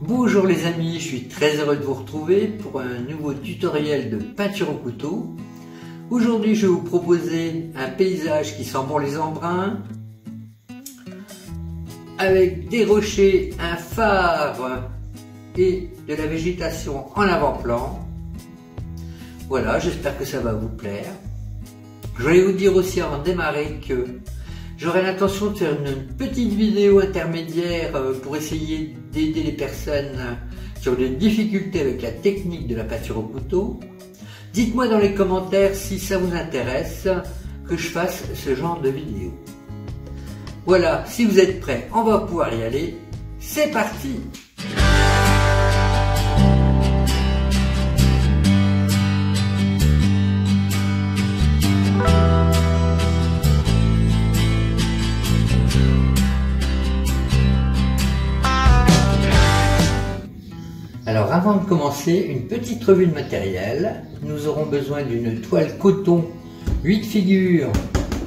Bonjour les amis, je suis très heureux de vous retrouver pour un nouveau tutoriel de peinture au couteau. Aujourd'hui je vais vous proposer un paysage qui sent bon les embruns, avec des rochers, un phare et de la végétation en avant-plan. Voilà, j'espère que ça va vous plaire. Je voulais vous dire aussi avant de démarrer que j'aurai l'intention de faire une petite vidéo intermédiaire pour essayer d'aider les personnes qui ont des difficultés avec la technique de la peinture au couteau. Dites-moi dans les commentaires si ça vous intéresse que je fasse ce genre de vidéo. Voilà, si vous êtes prêts, on va pouvoir y aller. C'est parti! Alors avant de commencer, une petite revue de matériel. Nous aurons besoin d'une toile coton 8 figures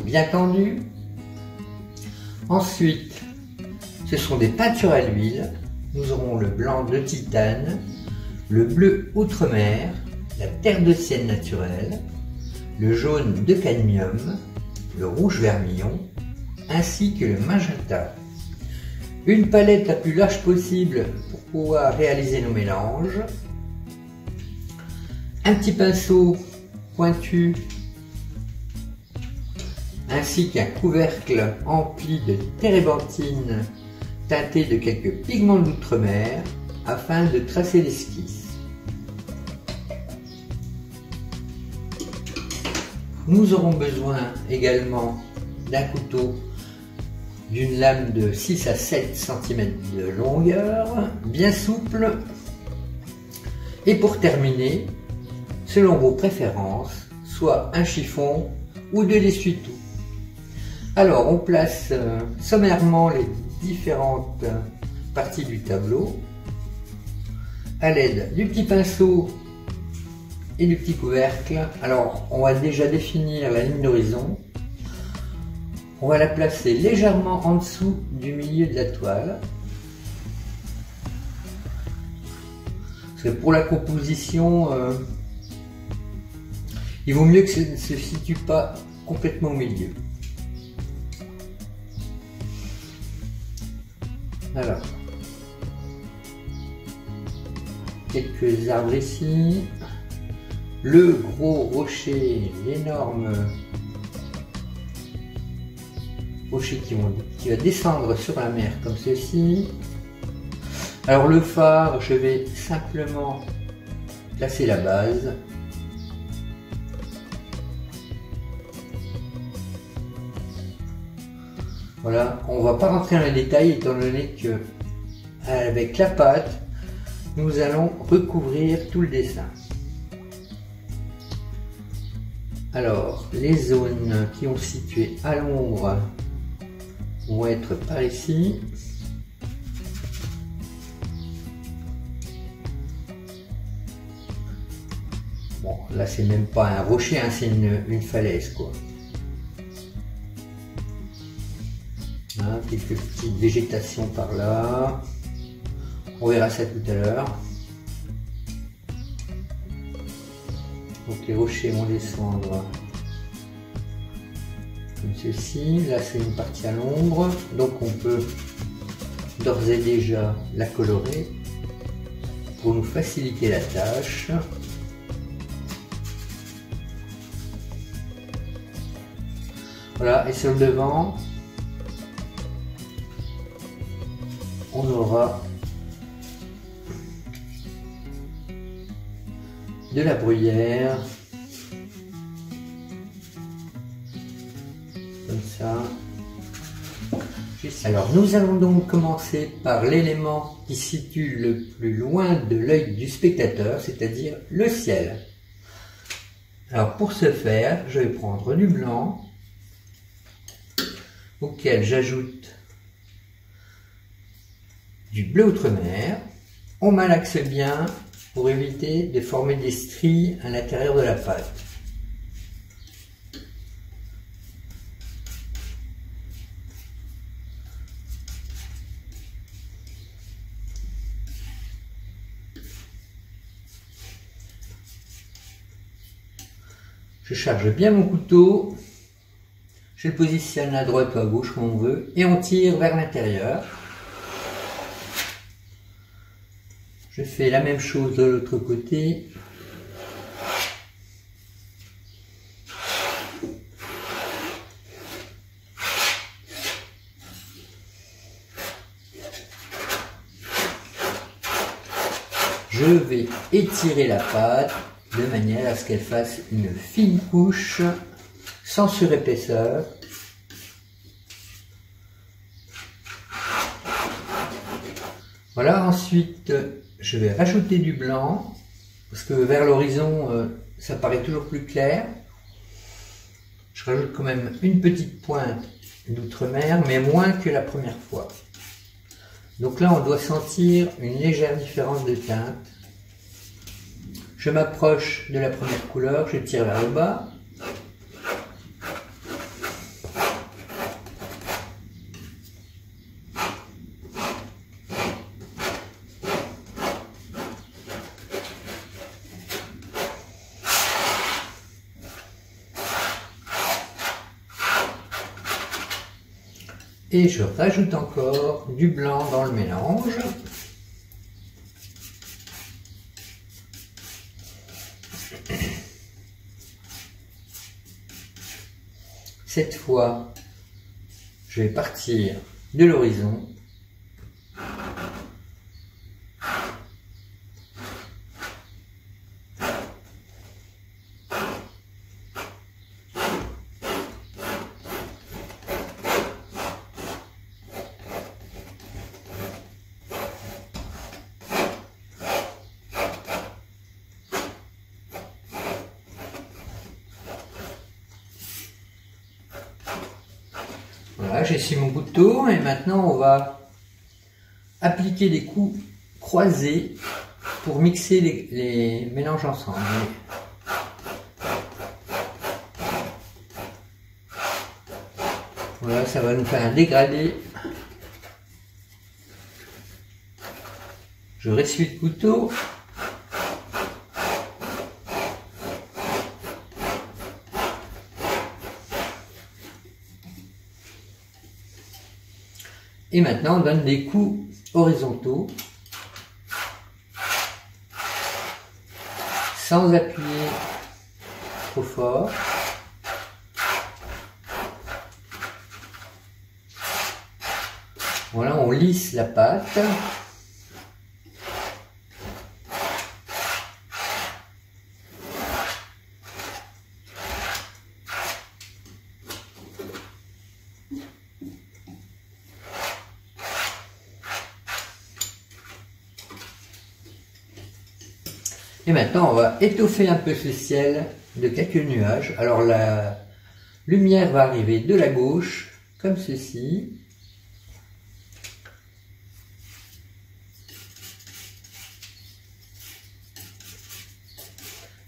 bien tendue. Ensuite, ce sont des peintures à l'huile. Nous aurons le blanc de titane, le bleu outremer, la terre de sienne naturelle, le jaune de cadmium, le rouge vermillon, ainsi que le magenta. Une palette la plus large possible pour pouvoir réaliser nos mélanges. Un petit pinceau pointu ainsi qu'un couvercle empli de térébenthine teinté de quelques pigments d'outre-mer afin de tracer l'esquisse. Nous aurons besoin également d'un couteau d'une lame de 6 à 7 cm de longueur, bien souple. Et pour terminer, selon vos préférences, soit un chiffon ou de l'essuie-tout. Alors on place sommairement les différentes parties du tableau à l'aide du petit pinceau et du petit couvercle. Alors on va déjà définir la ligne d'horizon. On va la placer légèrement en dessous du milieu de la toile. Parce que pour la composition, il vaut mieux que ça ne se situe pas complètement au milieu. Alors, quelques arbres ici. Le gros rocher, l'énorme rocher qui va descendre sur la mer comme ceci. Alors le phare, je vais simplement placer la base. Voilà, on va pas rentrer dans les détails étant donné que avec la pâte, nous allons recouvrir tout le dessin. Alors, les zones qui ont situé à l'ombre vont être par ici. Bon, là c'est même pas un rocher, hein, c'est une falaise quoi. Hein, quelques petites végétations par là. On verra ça tout à l'heure. Donc les rochers vont descendre comme ceci. Là c'est une partie à l'ombre, donc on peut d'ores et déjà la colorer pour nous faciliter la tâche. Voilà, et sur le devant, on aura de la bruyère, comme ça. Alors nous allons donc commencer par l'élément qui se situe le plus loin de l'œil du spectateur, c'est-à-dire le ciel. Alors pour ce faire, je vais prendre du blanc, auquel j'ajoute du bleu outremer. On malaxe bien pour éviter de former des stries à l'intérieur de la pâte. Je charge bien mon couteau. Je le positionne à droite ou à gauche comme on veut. Et on tire vers l'intérieur. Je fais la même chose de l'autre côté. Je vais étirer la pâte de manière à ce qu'elle fasse une fine couche sans surépaisseur. Voilà, ensuite je vais rajouter du blanc parce que vers l'horizon ça paraît toujours plus clair. Je rajoute quand même une petite pointe d'outre-mer, mais moins que la première fois. Donc là on doit sentir une légère différence de teinte. Je m'approche de la première couleur, je tire vers le bas. Et je rajoute encore du blanc dans le mélange. Cette fois, je vais partir de l'horizon. Voilà, j'essuie mon couteau et maintenant on va appliquer des coups croisés pour mixer les mélanges ensemble. Voilà, ça va nous faire un dégradé. Je ressuie le couteau. Et maintenant, on donne des coups horizontaux, sans appuyer trop fort. Voilà, on lisse la pâte. Et maintenant, on va étoffer un peu ce ciel de quelques nuages. Alors la lumière va arriver de la gauche, comme ceci.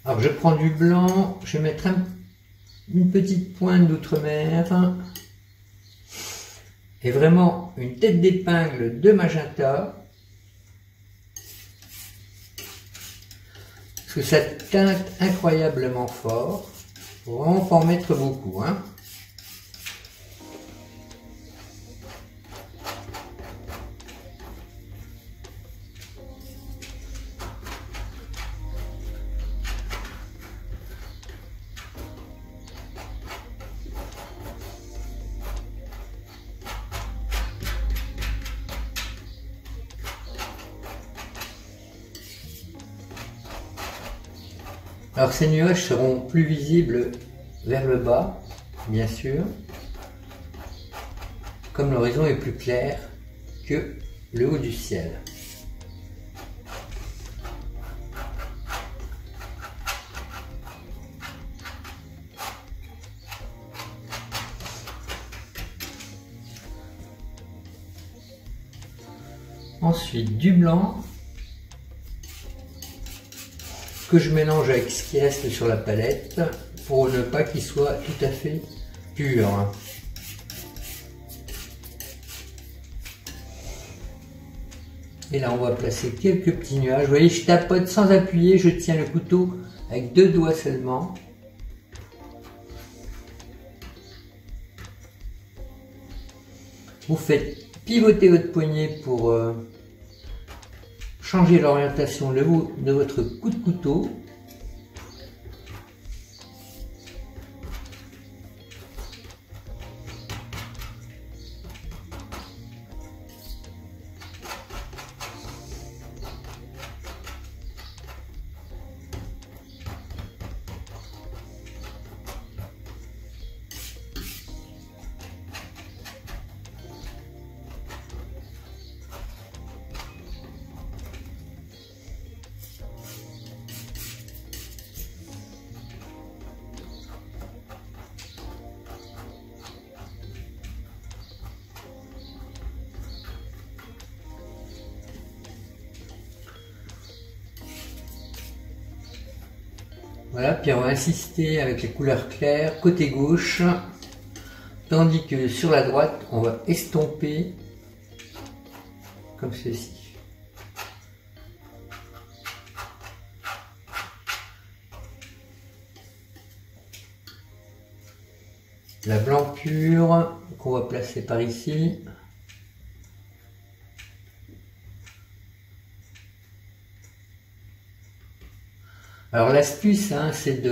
Alors je prends du blanc, je vais mettre une petite pointe d'outre-mer. Et vraiment une tête d'épingle de magenta. Que ça teinte incroyablement fort. Il faut vraiment pas en mettre beaucoup, hein. Alors ces nuages seront plus visibles vers le bas, bien sûr, comme l'horizon est plus clair que le haut du ciel. Ensuite du blanc que je mélange avec ce qui reste sur la palette pour ne pas qu'il soit tout à fait pur. Et là on va placer quelques petits nuages. Vous voyez, je tapote sans appuyer, je tiens le couteau avec 2 doigts seulement. Vous faites pivoter votre poignet pour changer l'orientation de votre coup de couteau. Voilà, puis on va insister avec les couleurs claires côté gauche, tandis que sur la droite, on va estomper comme ceci. La blanc pure qu'on va placer par ici. Alors l'astuce, hein, c'est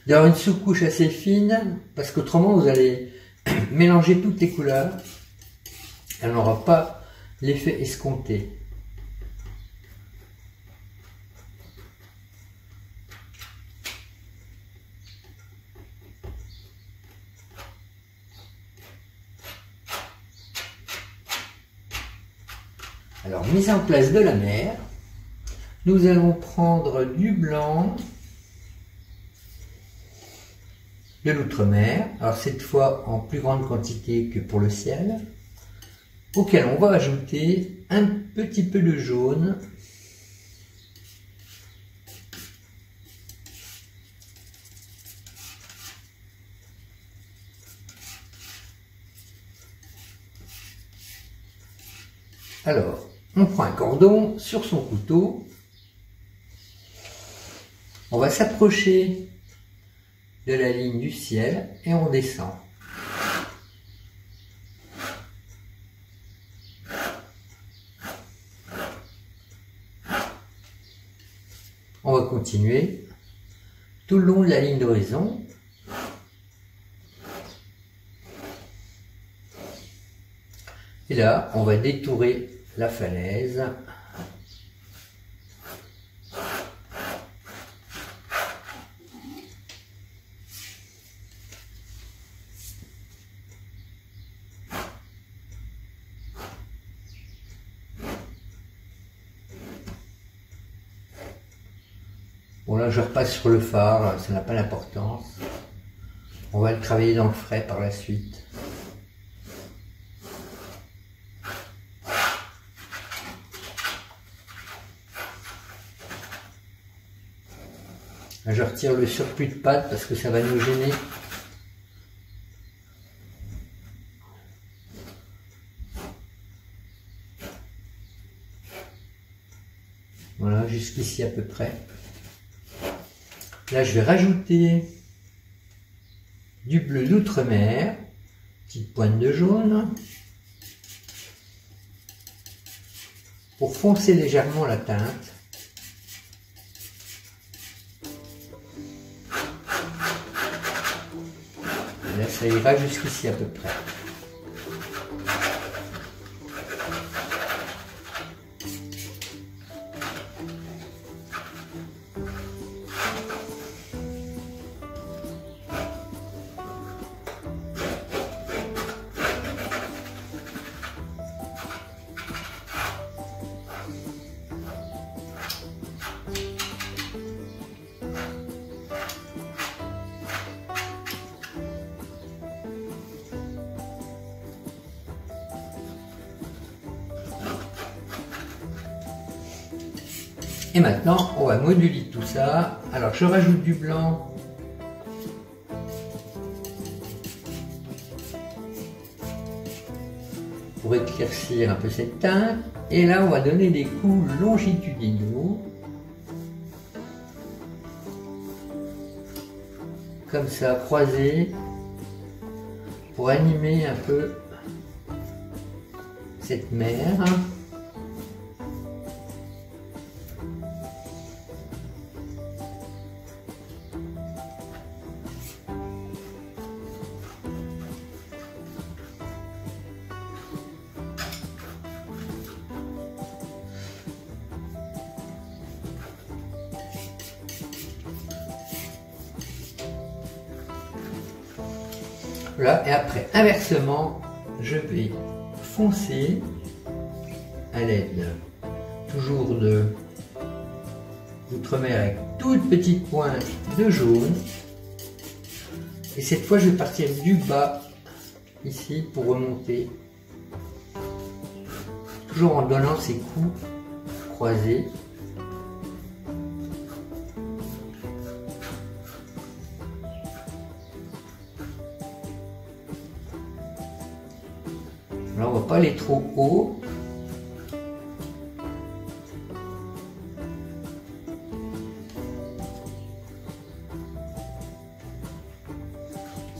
d'avoir une sous-couche assez fine, parce qu'autrement vous allez mélanger toutes les couleurs, elle n'aura pas l'effet escompté. Alors mise en place de la mer. Nous allons prendre du blanc de l'outre-mer, alors cette fois en plus grande quantité que pour le ciel, auquel on va ajouter un petit peu de jaune, alors on prend un cordon sur son couteau. On va s'approcher de la ligne du ciel et on descend. On va continuer tout le long de la ligne d'horizon. Et là, on va détourer la falaise. Bon là je repasse sur le phare, ça n'a pas d'importance. On va le travailler dans le frais par la suite. Là, je retire le surplus de pâte parce que ça va nous gêner. Voilà, jusqu'ici à peu près. Là, je vais rajouter du bleu d'outre-mer, petite pointe de jaune, pour foncer légèrement la teinte. Et là, ça ira jusqu'ici à peu près. Et maintenant, on va moduler tout ça. Alors, je rajoute du blanc. Pour éclaircir un peu cette teinte. Et là, on va donner des coups longitudinaux. Comme ça, croisés. Pour animer un peu cette mer. Voilà, et après, inversement, je vais foncer à l'aide toujours de d'outre-mer avec toute petite pointe de jaune. Et cette fois, je vais partir du bas ici pour remonter, toujours en donnant ces coups croisés. Là, on ne va pas aller trop haut.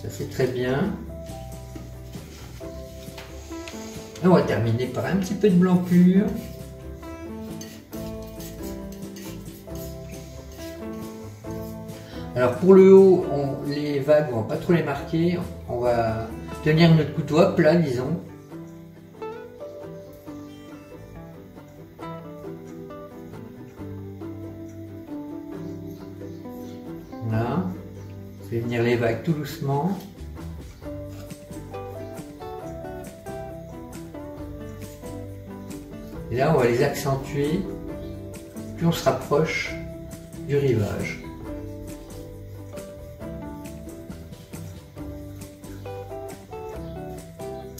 Ça fait très bien. Et on va terminer par un petit peu de blanc pur. Alors pour le haut, les vagues, on ne va pas trop les marquer. On va tenir notre couteau à plat, disons. Là, je vais venir les vagues tout doucement. Et là, on va les accentuer, plus on se rapproche du rivage.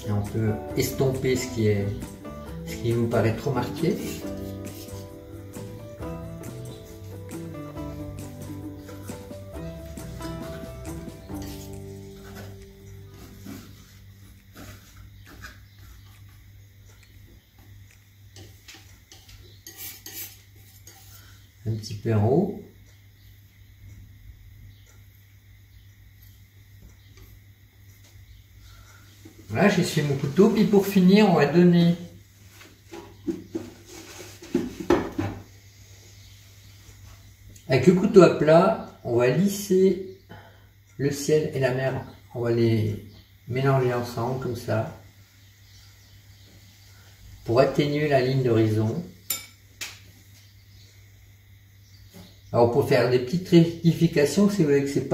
Et on peut estomper ce qui nous paraît trop marqué. Un petit peu en haut. Voilà, j'essuie mon couteau. Puis pour finir, on va donner avec le couteau à plat, on va lisser le ciel et la mer. On va les mélanger ensemble comme ça pour atténuer la ligne d'horizon. Alors pour faire des petites rectifications, si vous voyez que c'est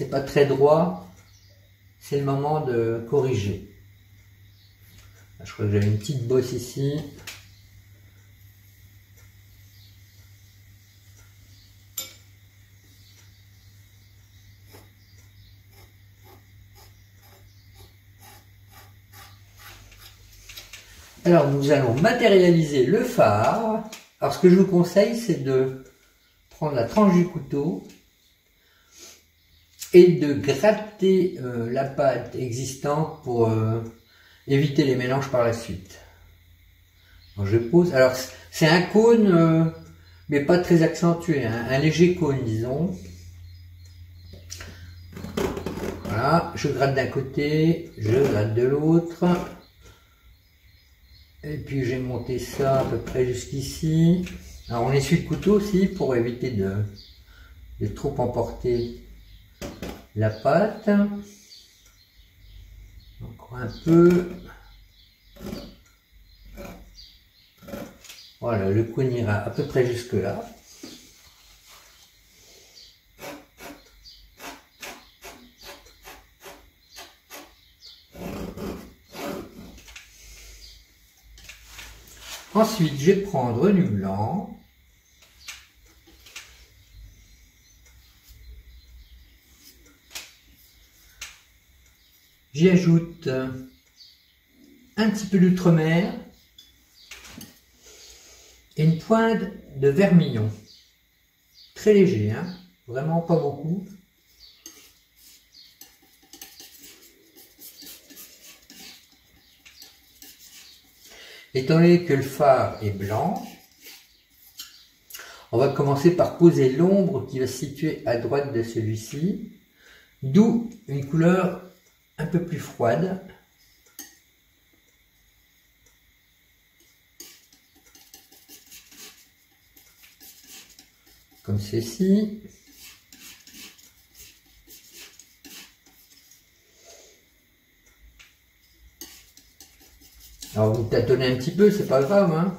pas très droit, c'est le moment de corriger. Là, je crois que j'avais une petite bosse ici. Alors nous allons matérialiser le phare. Alors ce que je vous conseille, c'est de prendre la tranche du couteau et de gratter la pâte existante pour éviter les mélanges par la suite. Alors, je pose. Alors c'est un cône, mais pas très accentué, hein, un léger cône, disons. Voilà, je gratte d'un côté, je gratte de l'autre. Et puis j'ai monté ça à peu près jusqu'ici. Alors on essuie le couteau aussi pour éviter de trop emporter la pâte. Encore un peu. Voilà, le cône ira à peu près jusque là. Ensuite, je vais prendre du blanc. J'y ajoute un petit peu d'outremer et une pointe de vermillon. Très léger, hein, vraiment pas beaucoup. Étant donné que le phare est blanc, on va commencer par poser l'ombre qui va se situer à droite de celui-ci, d'où une couleur un peu plus froide. comme ceci. Alors vous tâtonnez un petit peu, c'est pas grave, hein.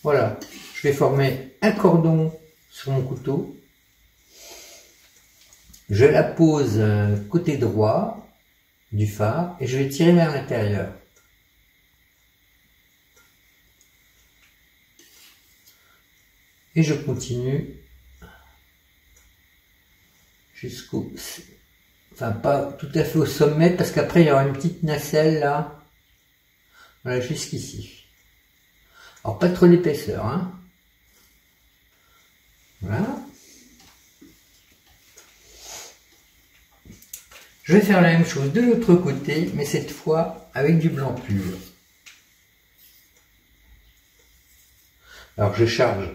Voilà, je vais former un cordon sur mon couteau. Je la pose côté droit du phare et je vais tirer vers l'intérieur. Et je continue jusqu'au... Enfin, pas tout à fait au sommet, parce qu'après, il y aura une petite nacelle, là. Voilà, jusqu'ici. Alors, pas trop d'épaisseur, hein. Voilà. Je vais faire la même chose de l'autre côté, mais cette fois, avec du blanc pur. Alors, je charge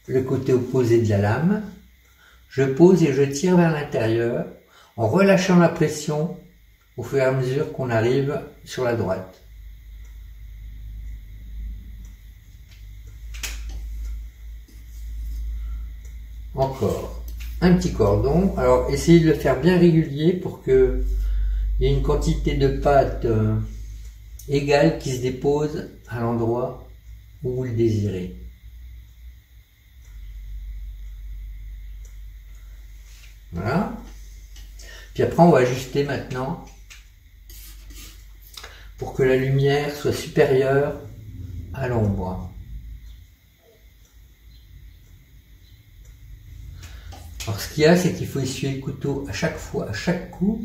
le côté opposé de la lame. Je pose et je tire vers l'intérieur, en relâchant la pression au fur et à mesure qu'on arrive sur la droite. Encore un petit cordon. Alors essayez de le faire bien régulier pour que il y ait une quantité de pâte égale qui se dépose à l'endroit où vous le désirez. Voilà. Puis après on va ajuster maintenant pour que la lumière soit supérieure à l'ombre. Alors ce qu'il y a, c'est qu'il faut essuyer le couteau à chaque fois, à chaque coup.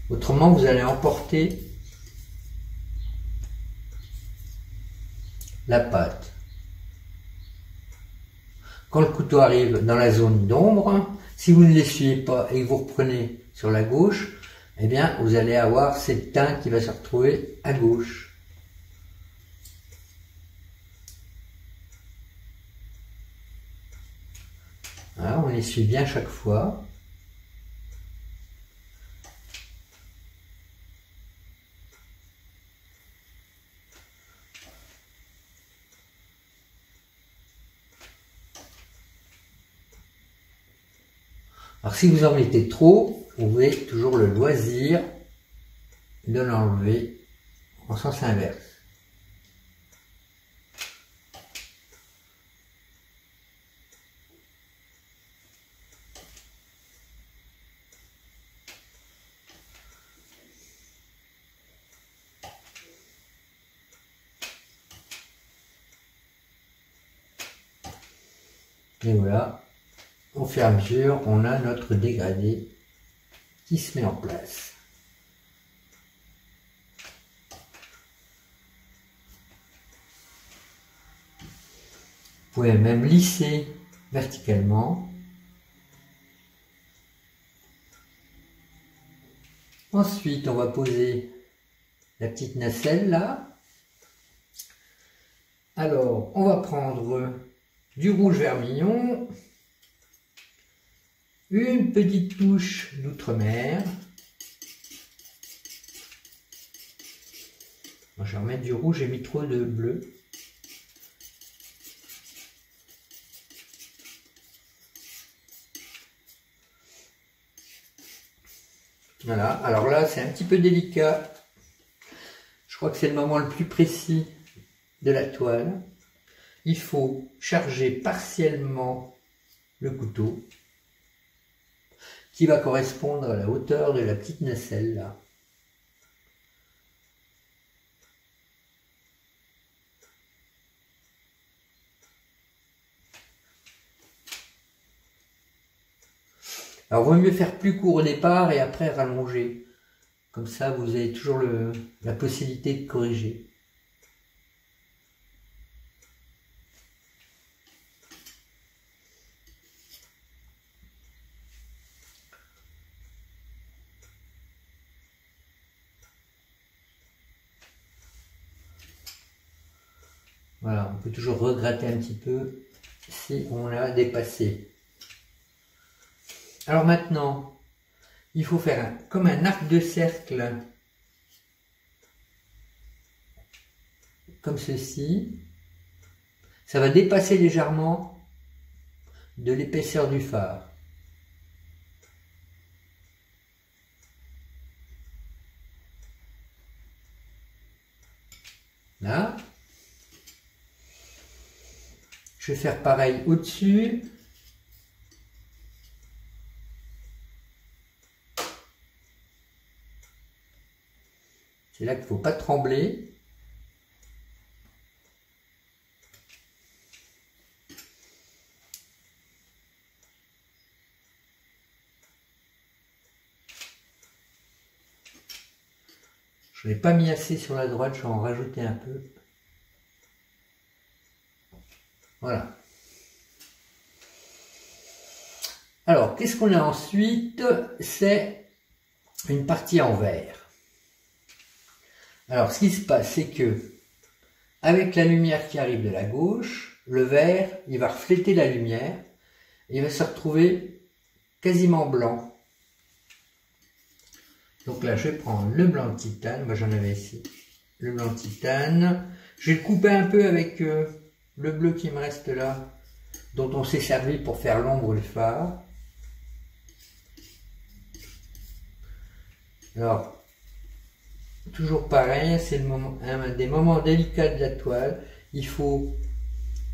Autrement vous allez emporter la pâte. Quand le couteau arrive dans la zone d'ombre, si vous ne l'essuyez pas et que vous reprenez sur la gauche, eh bien vous allez avoir cette teinte qui va se retrouver à gauche. Voilà, on essuie bien chaque fois. Alors si vous en mettez trop, vous avez toujours le loisir de l'enlever en sens inverse. Et voilà, au fur et à mesure, on a notre dégradé qui se met en place. Vous pouvez même lisser verticalement. Ensuite, on va poser la petite nacelle là. Alors, on va prendre du rouge vermillon, une petite touche d'outre-mer. Je vais remettre du rouge, j'ai mis trop de bleu. Voilà, alors là c'est un petit peu délicat. Je crois que c'est le moment le plus précis de la toile. Il faut charger partiellement le couteau qui va correspondre à la hauteur de la petite nacelle là. Alors il vaut mieux faire plus court au départ et après rallonger. Comme ça vous avez toujours la possibilité de corriger. Voilà, on peut toujours regratter un petit peu si on l'a dépassé. Alors maintenant, il faut faire comme un arc de cercle comme ceci. Ça va dépasser légèrement de l'épaisseur du phare. Là. Je vais faire pareil au-dessus. C'est là qu'il ne faut pas trembler. Je ne l'ai pas mis assez sur la droite, je vais en rajouter un peu. Voilà. Alors, qu'est-ce qu'on a ensuite? C'est une partie en verre. Alors, ce qui se passe, c'est que, avec la lumière qui arrive de la gauche, le verre, il va refléter la lumière, et il va se retrouver quasiment blanc. Donc là, je vais prendre le blanc de titane, moi j'en avais ici, le blanc de titane. Je vais le couper un peu avec le bleu qui me reste là, dont on s'est servi pour faire l'ombre du phare. Alors, toujours pareil, c'est un des moments délicats de la toile. Il faut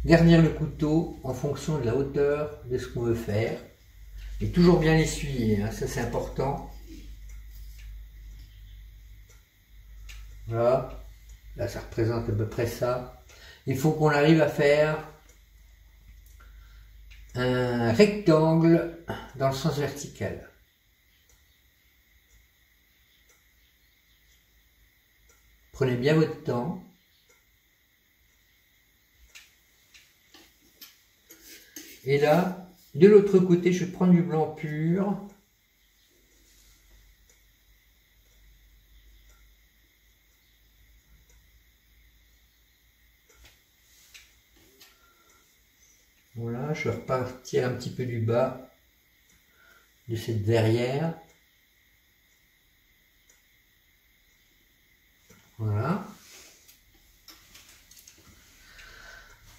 garnir le couteau en fonction de la hauteur de ce qu'on veut faire. Et toujours bien l'essuyer, hein, ça c'est important. Voilà, là ça représente à peu près ça. Il faut qu'on arrive à faire un rectangle dans le sens vertical. Prenez bien votre temps. Et là, de l'autre côté, je vais prendre du blanc pur. Voilà, je vais repartir un petit peu du bas de cette verrière. Voilà.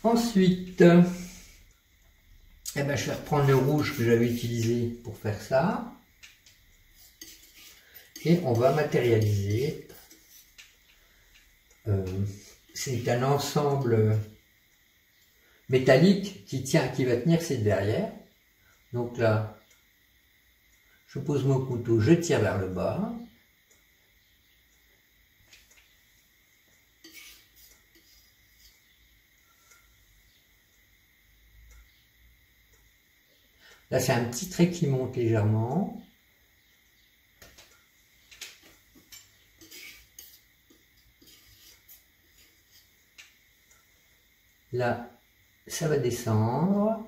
Ensuite, eh ben, je vais reprendre le rouge que j'avais utilisé pour faire ça. Et on va matérialiser. C'est un ensemble métallique qui va tenir cette verrière. Donc là, je pose mon couteau, je tire vers le bas. Là, c'est un petit trait qui monte légèrement. Là, ça va descendre.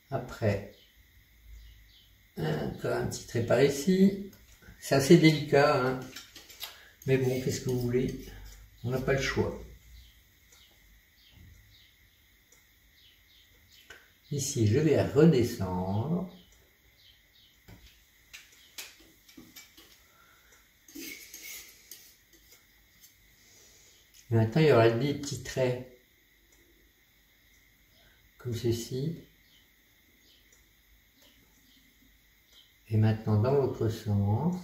Après, encore un petit trait par ici. C'est assez délicat, hein. Mais bon, qu'est-ce que vous voulez? On n'a pas le choix. Ici, je vais redescendre. Et maintenant, il y aura des petits traits comme ceci. Et maintenant, dans l'autre sens.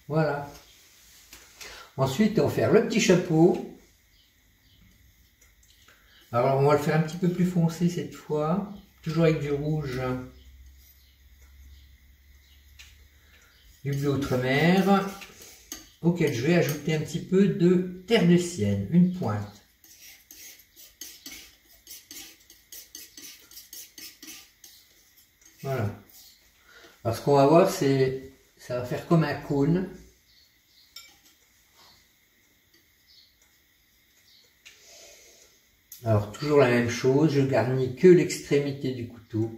Voilà. Ensuite, on va faire le petit chapeau. Alors, on va le faire un petit peu plus foncé cette fois. Toujours avec du rouge. Du bleu outre-mer. Auquel je vais ajouter un petit peu de terre de Sienne. Une pointe. Voilà. Alors, ce qu'on va voir, c'est... ça va faire comme un cône. Alors, toujours la même chose, je garnis que l'extrémité du couteau.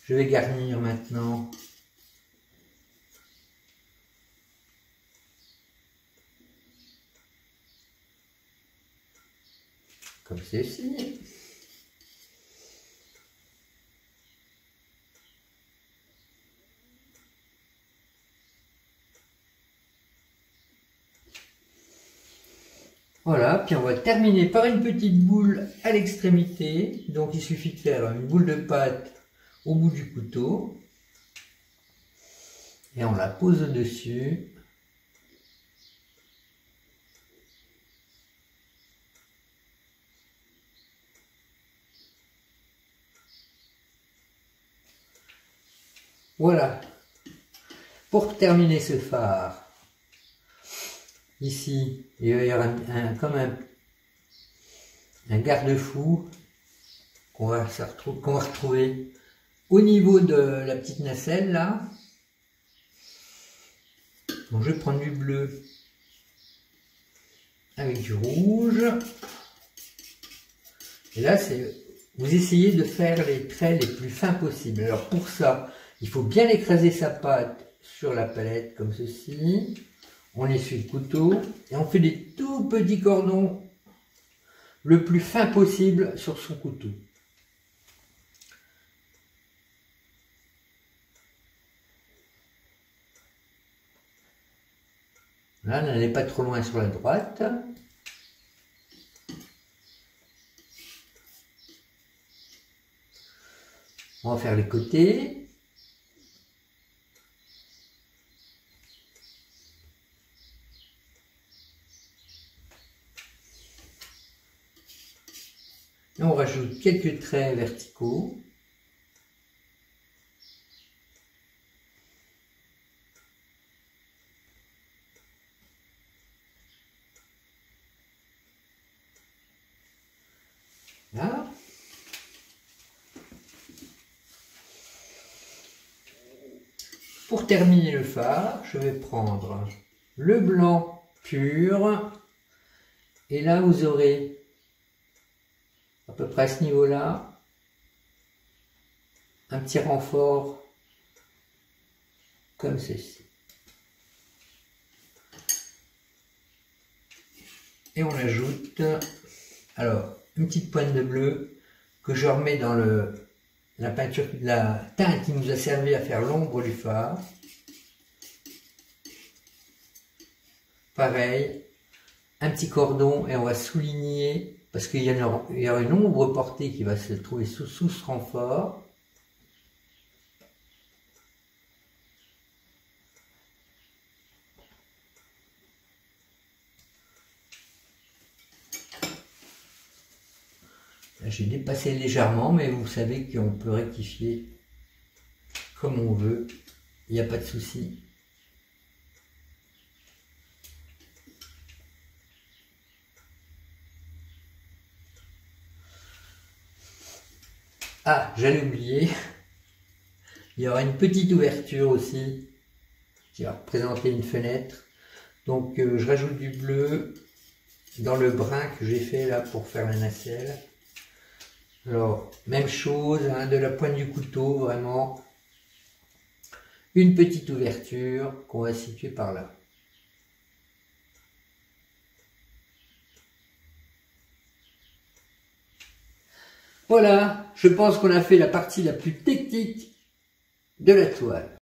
Je vais garnir maintenant. Comme ceci. Voilà, puis on va terminer par une petite boule à l'extrémité. Donc il suffit de faire une boule de pâte au bout du couteau. Et on la pose au-dessus. Voilà. Pour terminer ce phare, ici, il va y avoir comme un garde-fou qu'on va retrouver au niveau de la petite nacelle là. Donc je vais prendre du bleu avec du rouge. Et là, vous essayez de faire les traits les plus fins possibles. Alors pour ça, il faut bien écraser sa pâte sur la palette comme ceci. On essuie le couteau et on fait des tout petits cordons le plus fin possible sur son couteau. Là, n'allez pas trop loin sur la droite. On va faire les côtés. Et on rajoute quelques traits verticaux. Là. Pour terminer le phare, je vais prendre le blanc pur. Et là, vous aurez à peu près à ce niveau-là un petit renfort comme ceci. Et on ajoute alors une petite pointe de bleu que je remets dans la peinture, la teinte qui nous a servi à faire l'ombre du phare. Pareil, un petit cordon et on va souligner parce qu'il y aura une ombre portée qui va se trouver sous ce renfort. J'ai dépassé légèrement, mais vous savez qu'on peut rectifier comme on veut, il n'y a pas de souci. Ah, j'allais oublier, il y aura une petite ouverture aussi qui va représenter une fenêtre. Donc je rajoute du bleu dans le brin que j'ai fait là pour faire la nacelle. Alors, même chose, hein, de la pointe du couteau, vraiment, une petite ouverture qu'on va situer par là. Voilà, je pense qu'on a fait la partie la plus technique de la toile.